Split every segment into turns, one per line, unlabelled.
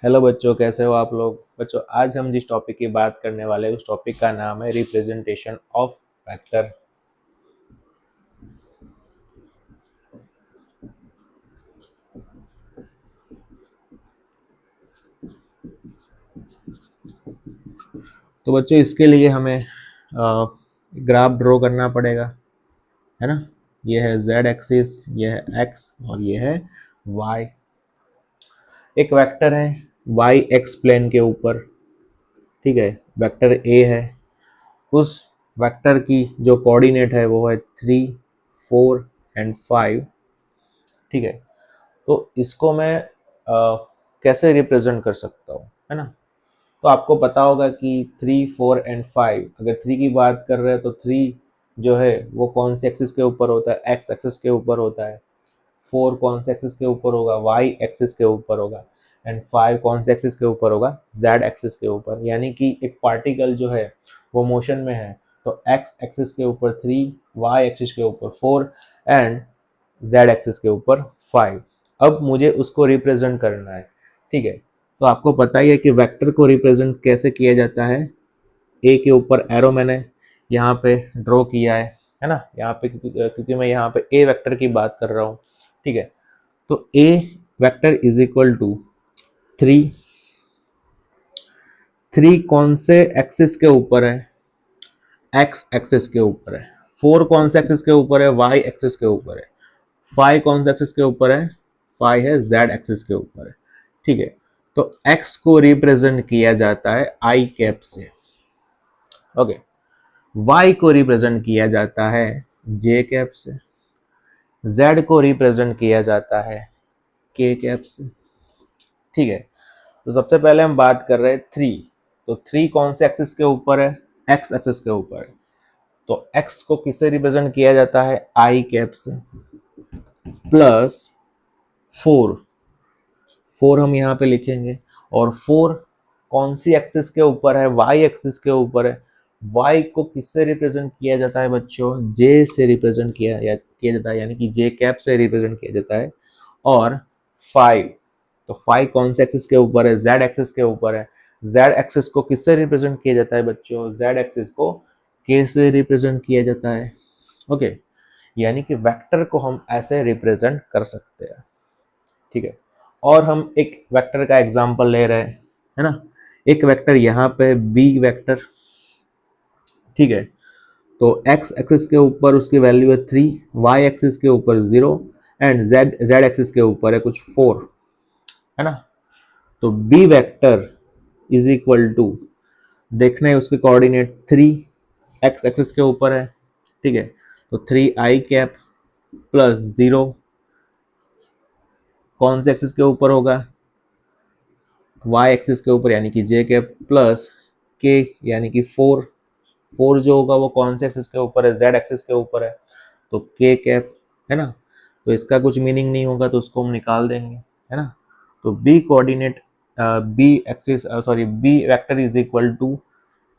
Hello बच्चों, कैसे हो आप लोग। बच्चों, आज हम जिस टॉपिक की बात करने वाले हैं उस टॉपिक का नाम है रिप्रेजेंटेशन ऑफ वेक्टर। तो बच्चों, इसके लिए हमें ग्राफ ड्रॉ करना पड़ेगा, है ना। ये है z एक्सिस, ये है x और ये है y। एक वेक्टर है y x प्लेन के ऊपर, ठीक है। वेक्टर a है, उस वेक्टर की जो कोऑर्डिनेट है वो है 3, 4 एंड 5, ठीक है। तो इसको मैं कैसे रिप्रेजेंट कर सकता हूँ, है ना। तो आपको पता होगा कि 3, 4 एंड 5, अगर 3 की बात कर रहे हैं तो 3 जो है वो कौन से एक्सिस के ऊपर होता है, एक्स एक्सिस के ऊपर होता है। 4 कौन से एक्सिस के ऊपर होगा, वाई एक्सिस के ऊपर होगा। एंड 5 कौन से एक्सिस के ऊपर होगा, जेड एक्सिस के ऊपर। यानी कि एक पार्टिकल जो है वो मोशन में है, तो एक्स एक्सिस के ऊपर 3, वाई एक्सिस के ऊपर 4 एंड जेड एक्सिस के ऊपर 5। अब मुझे उसको रिप्रेजेंट करना है, ठीक है। तो आपको पता ही है कि वेक्टर को रिप्रेजेंट कैसे किया जाता है। ए के ऊपर एरो मैंने यहाँ पे ड्रॉ किया है ना। यहाँ पे क्योंकि मैं यहाँ पे ए वेक्टर की बात कर रहा हूँ, ठीक है। तो ए वेक्टर इज इक्वल टू 3। 3 कौन से एक्सिस के ऊपर है, एक्स एक्सिस के ऊपर है। 4 कौन से एक्सिस के ऊपर है, वाई एक्सिस के ऊपर है। 5 कौन से एक्सिस के ऊपर है, 5 है जेड एक्सिस के ऊपर है, ठीक है। तो x को रिप्रेजेंट किया जाता है आई कैप से, ओके। y को रिप्रेजेंट किया जाता है जे कैप से। z को रिप्रेजेंट किया जाता है के कैप से, ठीक है। तो सबसे पहले हम बात कर रहे हैं 3। तो 3 कौन से एक्सिस के ऊपर है, x एक्सिस के ऊपर है। तो x को किससे रिप्रेजेंट किया जाता है, आई कैप से। प्लस 4, 4 हम यहाँ पे लिखेंगे। और 4 कौन सी एक्सिस के ऊपर है, y एक्सिस के ऊपर है। y को किससे रिप्रेजेंट किया जाता है बच्चों, j से रिप्रेजेंट किया जाता है, यानी कि j कैप से रिप्रेजेंट किया जाता है। और 5, तो 5 कौन से एक्सिस के ऊपर है, z एक्सिस के ऊपर है। z एक्सिस को किससे रिप्रेजेंट किया जाता है बच्चों, z एक्सिस को k से रिप्रेजेंट किया जाता है, ओके। यानी कि वेक्टर को हम ऐसे रिप्रेजेंट कर सकते हैं, ठीक है। और हम एक वेक्टर का एग्जांपल ले रहे हैं, है ना। एक वेक्टर यहाँ पे बी वेक्टर, ठीक है। तो x एक्सिस के ऊपर उसकी वैल्यू है 3, y एक्सिस के ऊपर 0 एंड z एक्सिस के ऊपर है कुछ 4, है ना। तो b vector is equal to, देखना है उसके कोऑर्डिनेट 3 x एक्सिस के ऊपर है, ठीक है। तो 3 आई कैप प्लस 0 कौन से एक्सिस के ऊपर होगा, y एक्सिस के ऊपर, यानी कि j कैप प्लस k यानी कि 4। 4 जो होगा वो कौन से एक्सिस के ऊपर है, z एक्सिस के ऊपर है, तो k कैप, है ना। तो इसका कुछ मीनिंग नहीं होगा तो उसको हम निकाल देंगे, है ना। तो b coordinate, b axis sorry b vector is equal to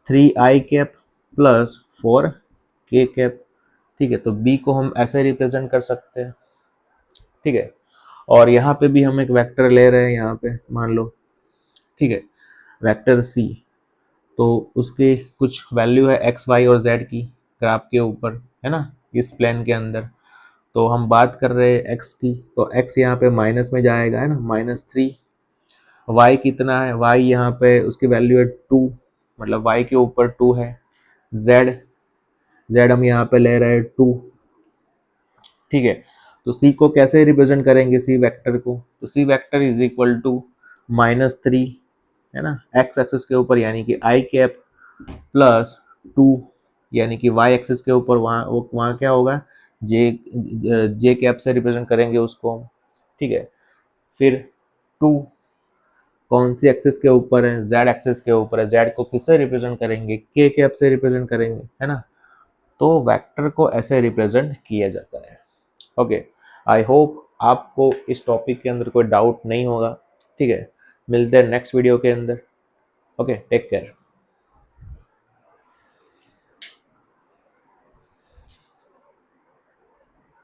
3 I cap plus 4 k cap, ठीक है। तो b को हम ऐसे रिप्रेजेंट कर सकते हैं, ठीक है। और यहाँ पे भी हम एक वेक्टर ले रहे हैं यहाँ पे, मान लो, ठीक है, वेक्टर c। तो उसके कुछ वैल्यू है एक्स वाई और जेड की ग्राफ के ऊपर, है ना, इस प्लेन के अंदर। तो हम बात कर रहे हैं एक्स की, तो एक्स यहाँ पे माइनस में जाएगा, है ना, -3। वाई कितना है, वाई यहाँ पे उसकी वैल्यू है 2, मतलब वाई के ऊपर 2 है। जेड, जेड हम यहाँ पे ले रहे हैं 2, ठीक है। तो सी को कैसे रिप्रेजेंट करेंगे, सी वेक्टर को, तो C vector is equal to -3, है ना, एक्स एक्सिस के ऊपर, यानी कि आई कैप प्लस 2 यानी कि y एक्सिस के ऊपर, वहाँ क्या होगा, जे कैप से रिप्रेजेंट करेंगे उसको, ठीक है। फिर 2 कौन सी एक्सिस के ऊपर है, z एक्सिस के ऊपर है। z को किससे रिप्रेजेंट करेंगे, k कैप से रिप्रेजेंट करेंगे, है ना। तो वेक्टर को ऐसे रिप्रेजेंट किया जाता है, ओके। आई होप आपको इस टॉपिक के अंदर कोई डाउट नहीं होगा, ठीक है। मिलते हैं नेक्स्ट वीडियो के अंदर, ओके। Take care.